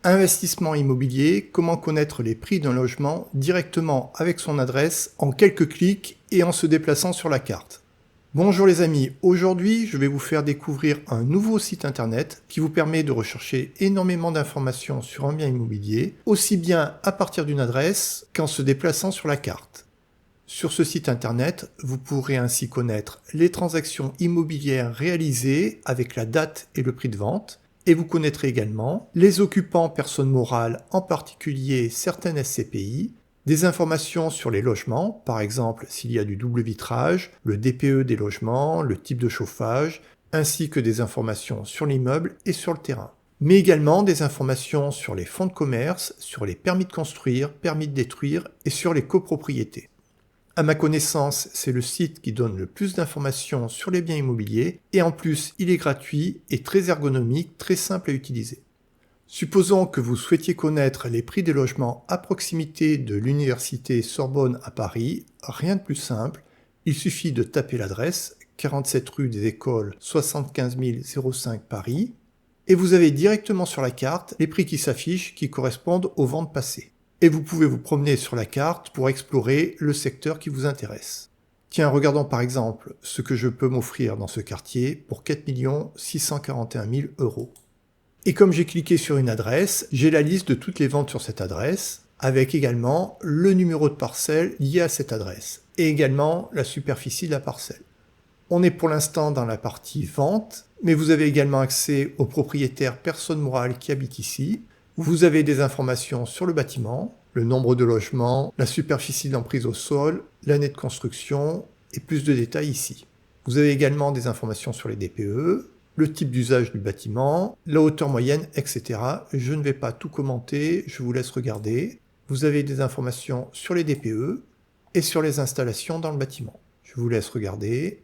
Investissement immobilier, comment connaître les prix d'un logement directement avec son adresse en quelques clics et en se déplaçant sur la carte. Bonjour les amis, aujourd'hui je vais vous faire découvrir un nouveau site internet qui vous permet de rechercher énormément d'informations sur un bien immobilier, aussi bien à partir d'une adresse qu'en se déplaçant sur la carte. Sur ce site internet, vous pourrez ainsi connaître les transactions immobilières réalisées avec la date et le prix de vente, et vous connaîtrez également les occupants personnes morales, en particulier certaines SCPI, des informations sur les logements, par exemple s'il y a du double vitrage, le DPE des logements, le type de chauffage, ainsi que des informations sur l'immeuble et sur le terrain. Mais également des informations sur les fonds de commerce, sur les permis de construire, permis de détruire et sur les copropriétés. À ma connaissance, c'est le site qui donne le plus d'informations sur les biens immobiliers et en plus, il est gratuit et très ergonomique, très simple à utiliser. Supposons que vous souhaitiez connaître les prix des logements à proximité de l'université Sorbonne à Paris, rien de plus simple, il suffit de taper l'adresse 47 rue des Écoles 75 005 Paris et vous avez directement sur la carte les prix qui s'affichent qui correspondent aux ventes passées. Et vous pouvez vous promener sur la carte pour explorer le secteur qui vous intéresse. Tiens, regardons par exemple ce que je peux m'offrir dans ce quartier pour 4 641 000 €. Et comme j'ai cliqué sur une adresse, j'ai la liste de toutes les ventes sur cette adresse, avec également le numéro de parcelle lié à cette adresse, et également la superficie de la parcelle. On est pour l'instant dans la partie vente, mais vous avez également accès aux propriétaires personnes morales qui habitent ici. Vous avez des informations sur le bâtiment, le nombre de logements, la superficie d'emprise au sol, l'année de construction et plus de détails ici. Vous avez également des informations sur les DPE, le type d'usage du bâtiment, la hauteur moyenne, etc. Je ne vais pas tout commenter, je vous laisse regarder. Vous avez des informations sur les DPE et sur les installations dans le bâtiment. Je vous laisse regarder.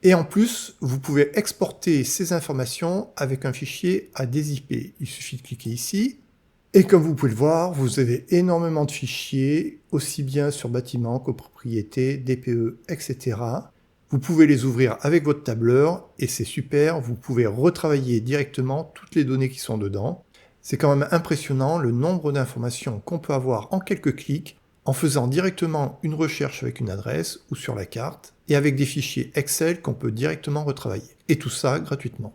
Et en plus, vous pouvez exporter ces informations avec un fichier à des IP. Il suffit de cliquer ici. Et comme vous pouvez le voir, vous avez énormément de fichiers, aussi bien sur bâtiment, copropriété, DPE, etc. Vous pouvez les ouvrir avec votre tableur et c'est super, vous pouvez retravailler directement toutes les données qui sont dedans. C'est quand même impressionnant le nombre d'informations qu'on peut avoir en quelques clics en faisant directement une recherche avec une adresse ou sur la carte et avec des fichiers Excel qu'on peut directement retravailler. Et tout ça gratuitement.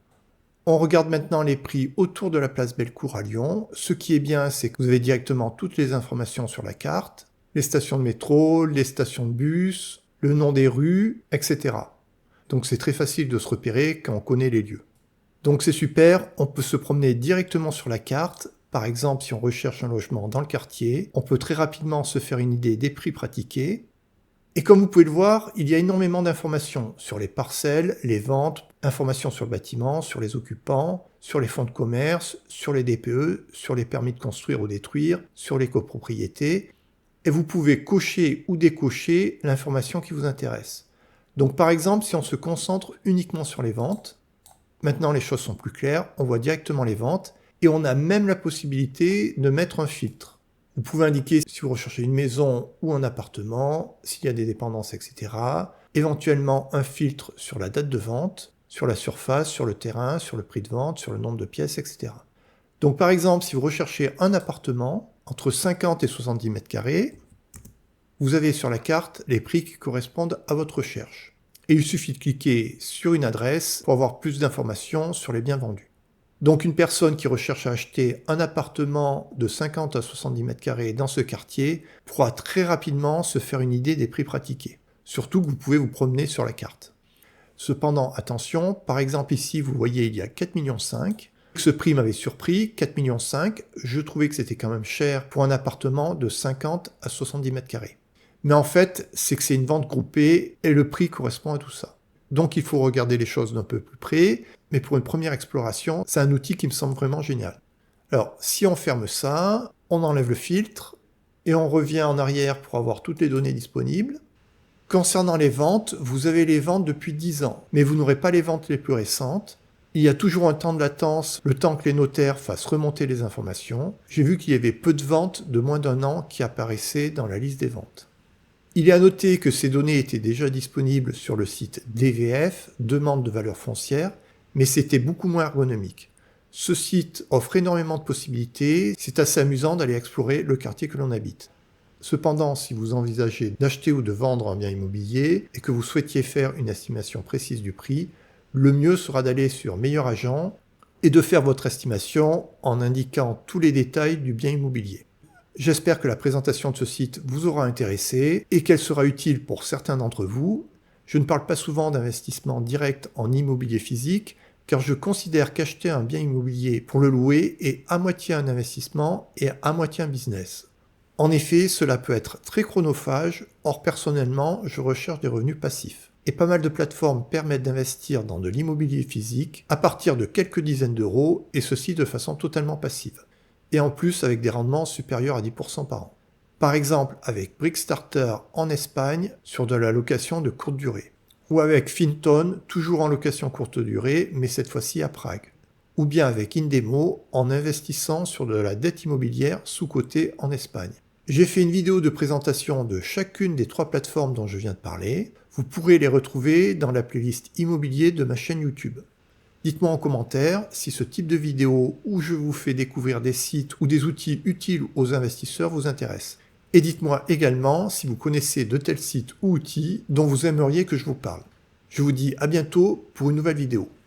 On regarde maintenant les prix autour de la place Bellecour à Lyon. Ce qui est bien, c'est que vous avez directement toutes les informations sur la carte, les stations de métro, les stations de bus, le nom des rues, etc. Donc c'est très facile de se repérer quand on connaît les lieux. Donc c'est super, on peut se promener directement sur la carte. Par exemple, si on recherche un logement dans le quartier, on peut très rapidement se faire une idée des prix pratiqués. Et comme vous pouvez le voir, il y a énormément d'informations sur les parcelles, les ventes, informations sur le bâtiment, sur les occupants, sur les fonds de commerce, sur les DPE, sur les permis de construire ou détruire, sur les copropriétés. Et vous pouvez cocher ou décocher l'information qui vous intéresse. Donc par exemple, si on se concentre uniquement sur les ventes, maintenant les choses sont plus claires, on voit directement les ventes et on a même la possibilité de mettre un filtre. Vous pouvez indiquer si vous recherchez une maison ou un appartement, s'il y a des dépendances, etc. Éventuellement un filtre sur la date de vente, sur la surface, sur le terrain, sur le prix de vente, sur le nombre de pièces, etc. Donc par exemple, si vous recherchez un appartement entre 50 et 70 mètres carrés, vous avez sur la carte les prix qui correspondent à votre recherche. Et il suffit de cliquer sur une adresse pour avoir plus d'informations sur les biens vendus. Donc une personne qui recherche à acheter un appartement de 50 à 70 mètres carrés dans ce quartier pourra très rapidement se faire une idée des prix pratiqués. Surtout que vous pouvez vous promener sur la carte. Cependant, attention, par exemple ici vous voyez il y a 4,5 millions. Ce prix m'avait surpris, 4,5 millions, je trouvais que c'était quand même cher pour un appartement de 50 à 70 mètres carrés. Mais en fait, c'est que c'est une vente groupée et le prix correspond à tout ça. Donc il faut regarder les choses d'un peu plus près, mais pour une première exploration, c'est un outil qui me semble vraiment génial. Alors, si on ferme ça, on enlève le filtre, et on revient en arrière pour avoir toutes les données disponibles. Concernant les ventes, vous avez les ventes depuis 10 ans, mais vous n'aurez pas les ventes les plus récentes. Il y a toujours un temps de latence, le temps que les notaires fassent remonter les informations. J'ai vu qu'il y avait peu de ventes de moins d'1 an qui apparaissaient dans la liste des ventes. Il est à noter que ces données étaient déjà disponibles sur le site DVF, Demande de valeur foncière, mais c'était beaucoup moins ergonomique. Ce site offre énormément de possibilités, c'est assez amusant d'aller explorer le quartier que l'on habite. Cependant, si vous envisagez d'acheter ou de vendre un bien immobilier et que vous souhaitiez faire une estimation précise du prix, le mieux sera d'aller sur Meilleur Agent et de faire votre estimation en indiquant tous les détails du bien immobilier. J'espère que la présentation de ce site vous aura intéressé et qu'elle sera utile pour certains d'entre vous. Je ne parle pas souvent d'investissement direct en immobilier physique, car je considère qu'acheter un bien immobilier pour le louer est à moitié un investissement et à moitié un business. En effet, cela peut être très chronophage, or personnellement, je recherche des revenus passifs. Et pas mal de plateformes permettent d'investir dans de l'immobilier physique à partir de quelques dizaines d'euros, et ceci de façon totalement passive. Et en plus avec des rendements supérieurs à 10% par an. Par exemple avec Brickstarter en Espagne sur de la location de courte durée. Ou avec Finton, toujours en location courte durée, mais cette fois-ci à Prague. Ou bien avec Indemo en investissant sur de la dette immobilière sous-cotée en Espagne. J'ai fait une vidéo de présentation de chacune des 3 plateformes dont je viens de parler. Vous pourrez les retrouver dans la playlist immobilier de ma chaîne YouTube. Dites-moi en commentaire si ce type de vidéo où je vous fais découvrir des sites ou des outils utiles aux investisseurs vous intéresse. Et dites-moi également si vous connaissez de tels sites ou outils dont vous aimeriez que je vous parle. Je vous dis à bientôt pour une nouvelle vidéo.